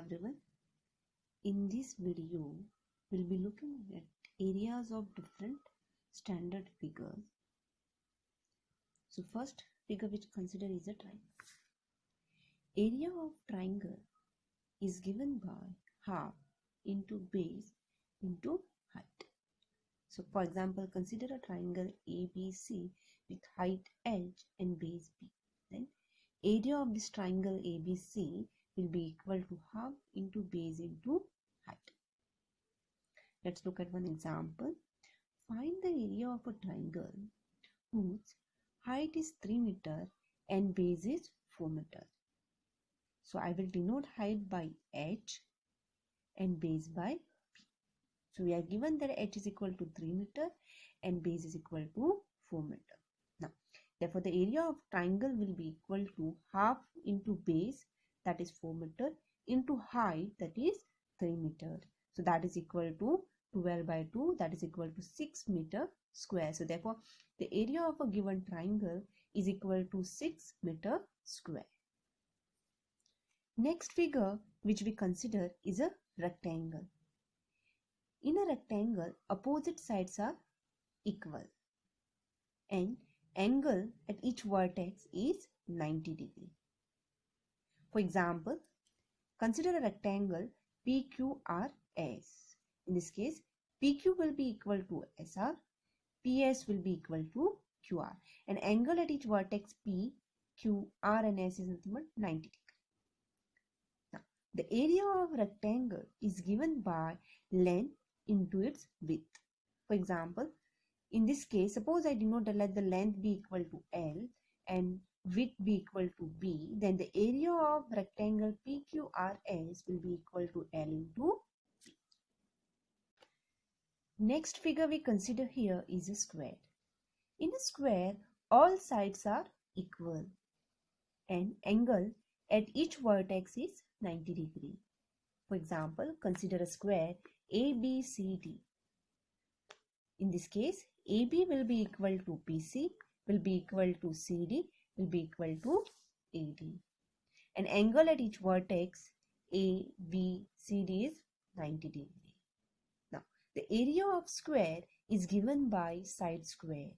everyone. In this video, we'll be looking at areas of different standard figures. So first figure which consider is a triangle. Area of triangle is given by half into base into height. So for example, consider a triangle ABC with height H and base B. Then area of this triangle ABC will be equal to half into base into height. Let's look at one example. Find the area of a triangle whose height is 3 meter and base is 4 meter. So I will denote height by H and base by B. So we are given that H is equal to 3 meter and base is equal to 4 meter. Now, therefore the area of triangle will be equal to half into base, that is 4 meter, into height, that is 3 meter. So that is equal to 12 by 2, that is equal to 6 meter square. So therefore the area of a given triangle is equal to 6 meter square. Next figure which we consider is a rectangle. In a rectangle, opposite sides are equal and angle at each vertex is 90 degree. For example, consider a rectangle PQRS. In this case, PQ will be equal to SR, PS will be equal to QR, and angle at each vertex P, Q, R and S is nothing but 90 degree. Now, the area of rectangle is given by length into its width. For example, in this case, suppose I denote that let the length be equal to L and width be equal to B, then the area of rectangle PQRS will be equal to L into B. Next figure we consider here is a square. In a square, all sides are equal and angle at each vertex is 90 degree. For example, consider a square ABCD. In this case, AB will be equal to BC, will be equal to CD, will be equal to AD. And angle at each vertex ABCD is 90 degree. Now, the area of square is given by side square.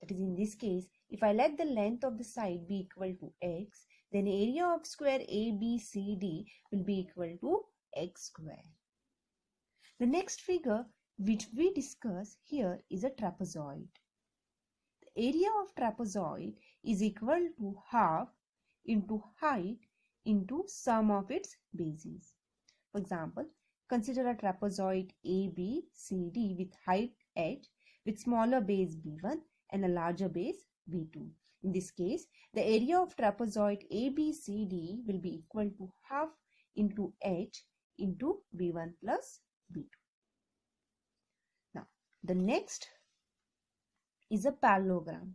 That is, in this case, if I let the length of the side be equal to x, then area of square ABCD will be equal to x square. The next figure which we discuss here is a trapezoid. The area of trapezoid is equal to half into height into sum of its bases. For example, consider a trapezoid ABCD with height h with smaller base B1 and a larger base B2. In this case, the area of trapezoid ABCD will be equal to half into h into B1 plus B2. Now, the next is a parallelogram.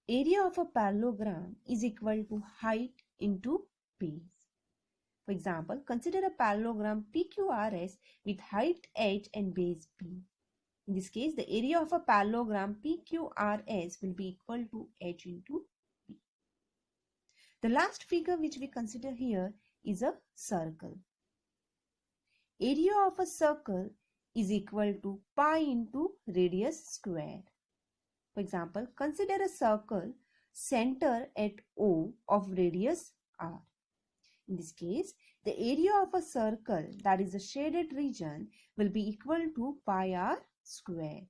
Area of a parallelogram is equal to height into base. For example, consider a parallelogram PQRS with height h and base B. In this case, the area of a parallelogram PQRS will be equal to h into B. The last figure which we consider here is a circle. Area of a circle is equal to pi into radius square. For example, consider a circle center at O of radius r. In this case, the area of a circle, that is a shaded region, will be equal to pi r square.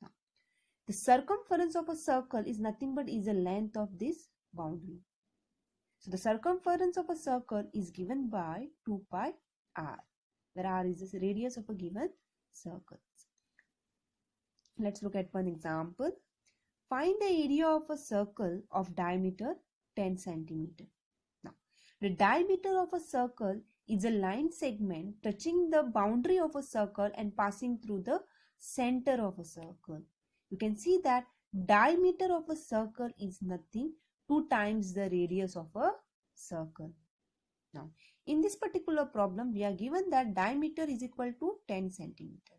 Now, the circumference of a circle is nothing but is the length of this boundary. So the circumference of a circle is given by 2 pi r, where r is the radius of a given circle. Let's look at one example. Find the area of a circle of diameter 10 centimeter. Now, the diameter of a circle is a line segment touching the boundary of a circle and passing through the center of a circle. You can see that diameter of a circle is nothing 2 times the radius of a circle. Now, in this particular problem, we are given that diameter is equal to 10 centimeter.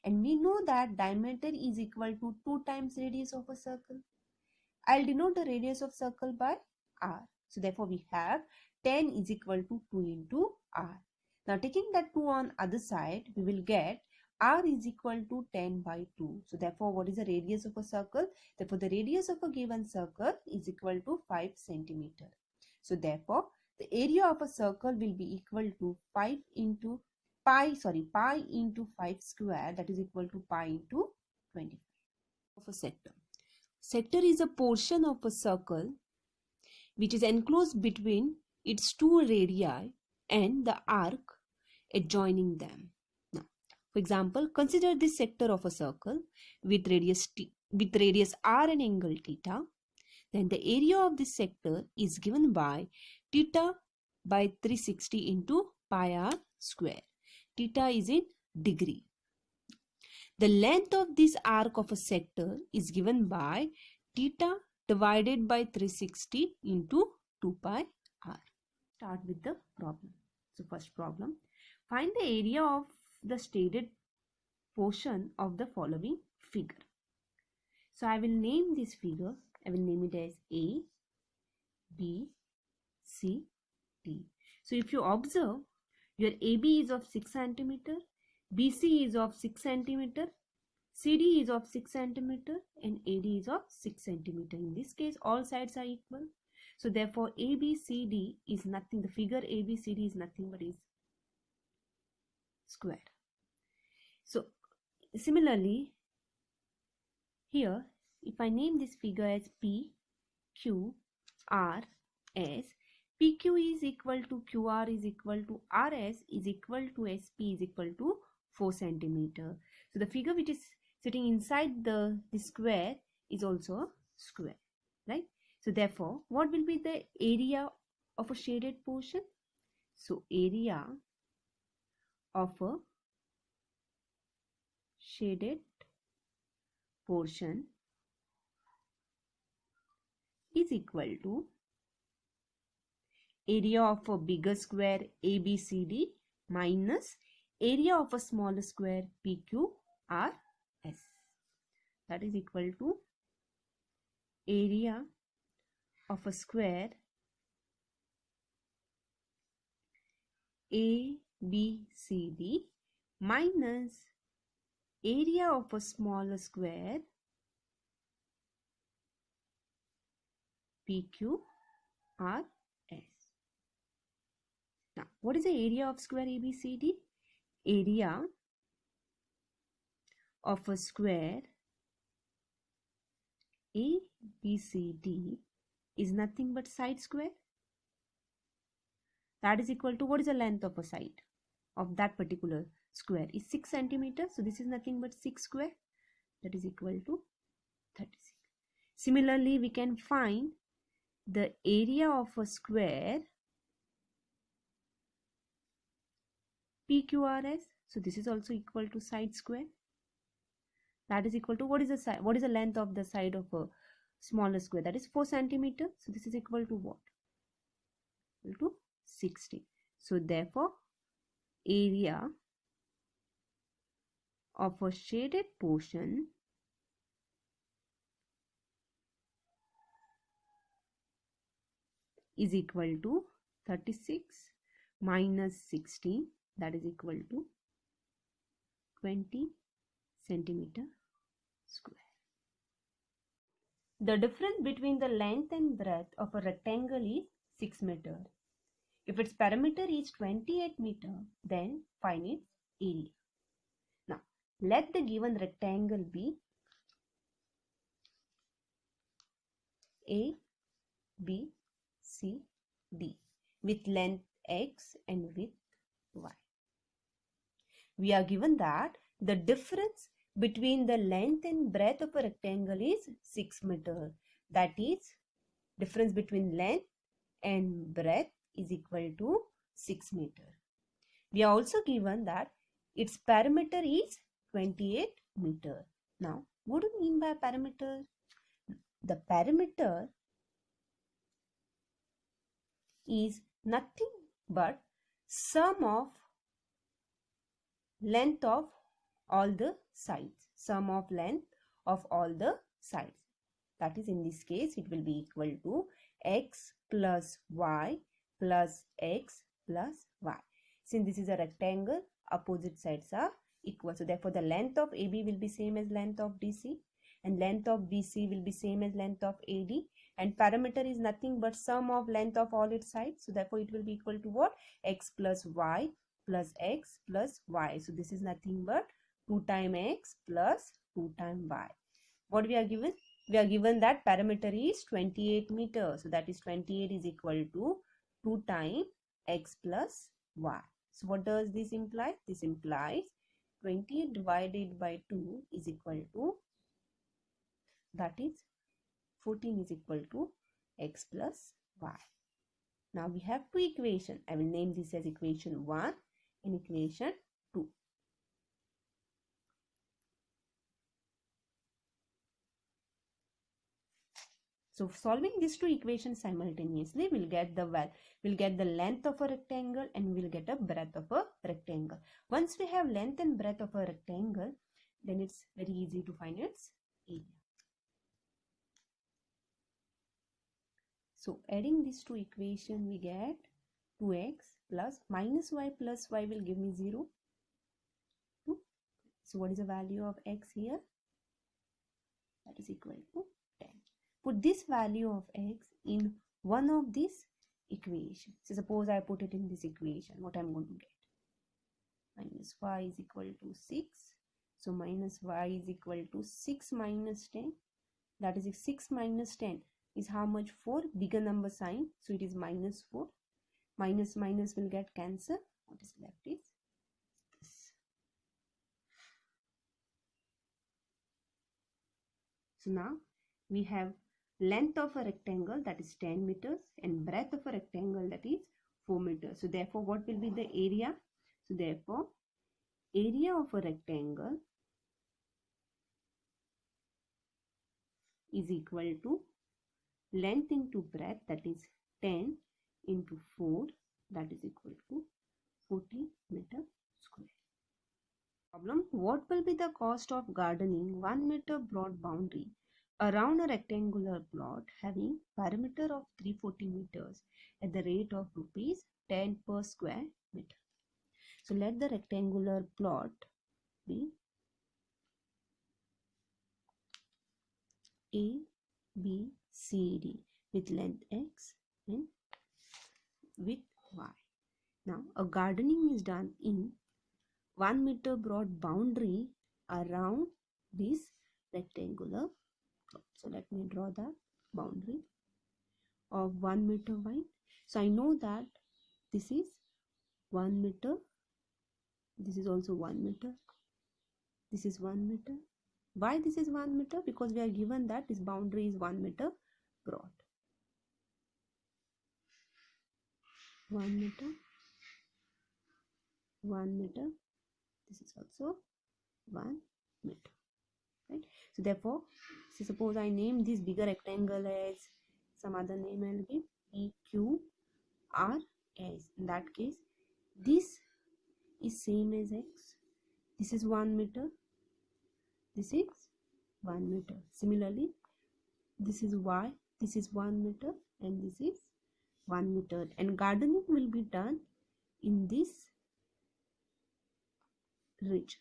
And we know that diameter is equal to 2 times radius of a circle. I'll denote the radius of circle by r. So therefore, we have 10 is equal to 2 into r. Now taking that 2 on other side, we will get r is equal to 10 by 2. So therefore, what is the radius of a circle? Therefore, the radius of a given circle is equal to 5 centimeter. So therefore, the area of a circle will be equal to pi into 5 square, that is equal to pi into 25 of a sector. Sector is a portion of a circle which is enclosed between its two radii and the arc adjoining them. Now, for example, consider this sector of a circle with radius r and angle theta. Then the area of this sector is given by theta by 360 into pi r square. Theta is in degree. The length of this arc of a sector is given by theta divided by 360 into 2 pi r. Start with the problem. So first problem, find the area of the shaded portion of the following figure. So I will name this figure, I will name it as A, B, C, D. So if you observe, your AB is of 6 cm, BC is of 6 cm, CD is of 6 cm and AD is of 6 cm. In this case, all sides are equal. So therefore, ABCD is nothing. The figure ABCD is nothing but is square. So similarly, here, if I name this figure as PQRS, PQ is equal to QR is equal to RS is equal to SP is equal to 4 centimeter. So the figure which is sitting inside the square is also a square, right? So therefore, what will be the area of a shaded portion? So area of a shaded portion is equal to area of a bigger square ABCD minus area of a smaller square PQRS. That is equal to area of a square ABCD minus area of a smaller square PQRS. Now, what is the area of square ABCD? Area of a square ABCD is nothing but side square. That is equal to, what is the length of a side of that particular square? Is 6 centimeters. So this is nothing but 6 square. That is equal to 36. Similarly, we can find the area of a square PQRS. So this is also equal to side square. That is equal to, what is the side? What is the length of the side of a smaller square? That is 4 centimeters. So this is equal to what? Equal to 60. So therefore, area of a shaded portion is equal to 36 minus 16, that is equal to 20 centimeter square. The difference between the length and breadth of a rectangle is 6 meter. If its perimeter is 28 meter, then find its area. Now, let the given rectangle be A, B, C, D with length X and width Y. We are given that the difference between the length and breadth of a rectangle is 6 meter. That is, difference between length and breadth is equal to 6 meter. We are also given that its perimeter is 28 meter. Now, what do you mean by perimeter? The perimeter is nothing but sum of length of all the sides. Sum of length of all the sides. That is, in this case, it will be equal to x plus y plus x plus y. Since this is a rectangle, opposite sides are equal. So therefore the length of AB will be same as length of DC, and length of BC will be same as length of AD, and parameter is nothing but sum of length of all its sides. So therefore it will be equal to what? X plus y plus x plus y. So this is nothing but 2 times x plus 2 times y. What we are given? We are given that parameter is 28 meters. So that is 28 is equal to 2 times x plus y. So what does this imply? This implies 20 divided by 2 is equal to, that is 14 is equal to x plus y. Now we have two equations. I will name this as equation 1 and equation 2. So solving these two equations simultaneously, we'll get the length of a rectangle and we'll get a breadth of a rectangle. Once we have length and breadth of a rectangle, then it's very easy to find its area. So adding these two equations, we get 2x plus minus y plus y will give me 0. 2. So what is the value of x here? That is equal to 10. Put this value of x in one of these equations. So suppose I put it in this equation, what I'm going to get? Minus y is equal to 6. So minus y is equal to 6 minus 10. That is 6 minus 10 is how much? 4. Bigger number sign. So it is minus 4. Minus minus will get cancelled. What is left is this. So now we have length of a rectangle, that is 10 meters, and breadth of a rectangle, that is 4 meters. So therefore what will be the area? So therefore area of a rectangle is equal to length into breadth, that is 10 into 4, that is equal to 40 meter square. Problem: what will be the cost of gardening 1 meter broad boundary around a rectangular plot having perimeter of 340 meters at the rate of rupees 10 per square meter? So let the rectangular plot be A, B, C, D with length x and with y. Now a gardening is done in 1 meter broad boundary around this rectangular plot. So let me draw the boundary of 1 meter wide. So I know that this is 1 meter, this is also 1 meter, this is 1 meter. Why this is 1 meter? Because we are given that this boundary is 1 meter broad. 1 meter, 1 meter, this is also 1 meter, right? So therefore, suppose I name this bigger rectangle as some other name, I'll give PQRS. In that case, this is same as x. This is 1 meter, this is 1 meter. Similarly, this is y, this is 1 meter, and this is 1 meter. And gardening will be done in this region.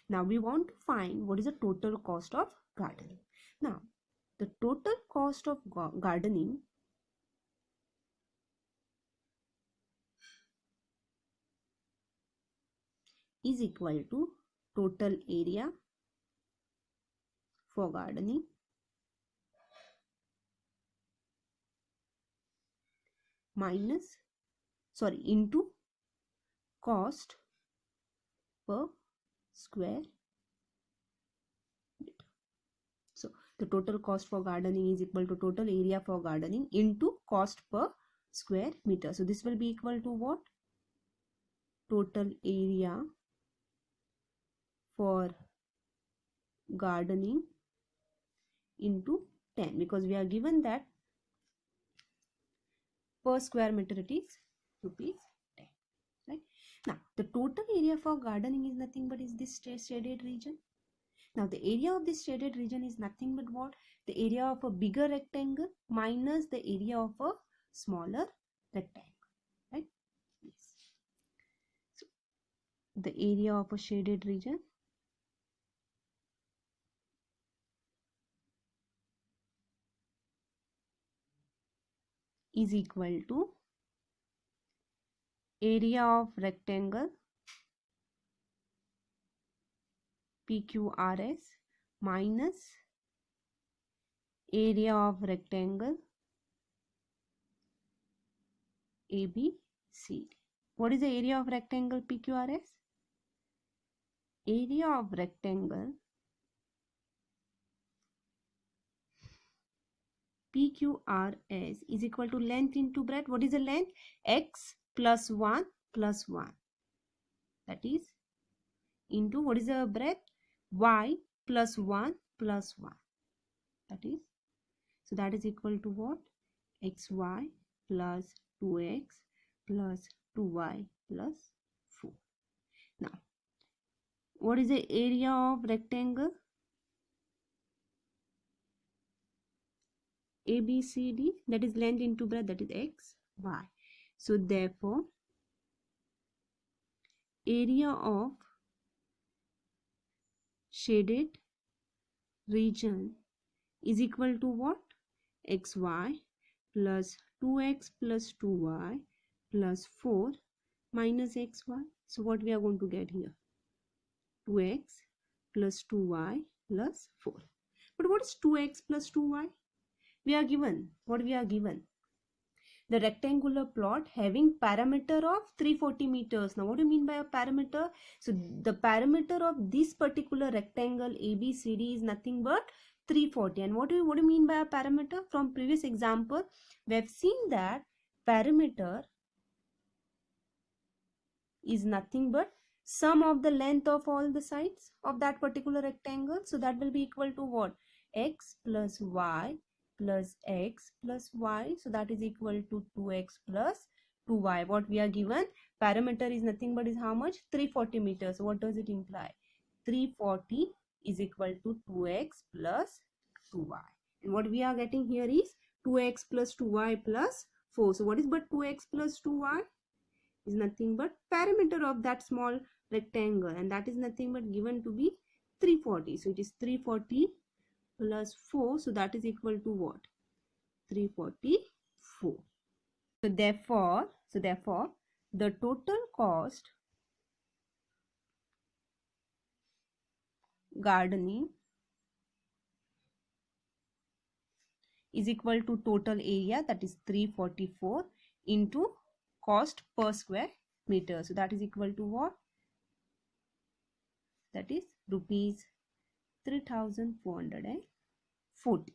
Now we want to find what is the total cost of gardening. Now the total cost of gardening is equal to total area for gardening into cost per square meter. So the total cost for gardening is equal to total area for gardening into cost per square meter. So this will be equal to what? Total area for gardening into 10, because we are given that per square meter it is rupees 10, right? Now the total area for gardening is nothing but is this shaded region. Now the area of this shaded region is nothing but what? The area of a bigger rectangle minus the area of a smaller rectangle, right? Yes. So the area of a shaded region is equal to area of rectangle PQRS minus area of rectangle ABCD. What is the area of rectangle PQRS? Area of rectangle PQRS is equal to length into breadth. What is the length? X plus 1 plus 1. That is into what is the breadth? Y plus 1 plus 1. That is, so that is equal to what? XY plus 2x plus 2y plus 4. Now, what is the area of rectangle ABCD? That is length into breadth, that is x, y. So therefore, area of shaded region is equal to what? XY plus 2x plus 2y plus 4 minus xy. So what we are going to get here? 2x plus 2y plus 4. But what is 2x plus 2y? We are given, what we are given? The rectangular plot having parameter of 340 meters. Now what do you mean by a parameter? So the parameter of this particular rectangle ABCD is nothing but 340. And what do you mean by a parameter? From previous example, we have seen that parameter is nothing but sum of the length of all the sides of that particular rectangle. So that will be equal to what? X plus y plus x plus y. So that is equal to 2x plus 2y. What we are given? Parameter is nothing but is how much? 340 meters. So what does it imply? 340 is equal to 2x plus 2y. And what we are getting here is 2x plus 2y plus 4. So what is but 2x plus 2y? Is nothing but parameter of that small rectangle, and that is nothing but given to be 340. So it is 340 plus 4. So that is equal to what? 344. So therefore the total cost gardening is equal to total area, that is 344 into cost per square meter. So that is equal to what? That is rupees 3,440.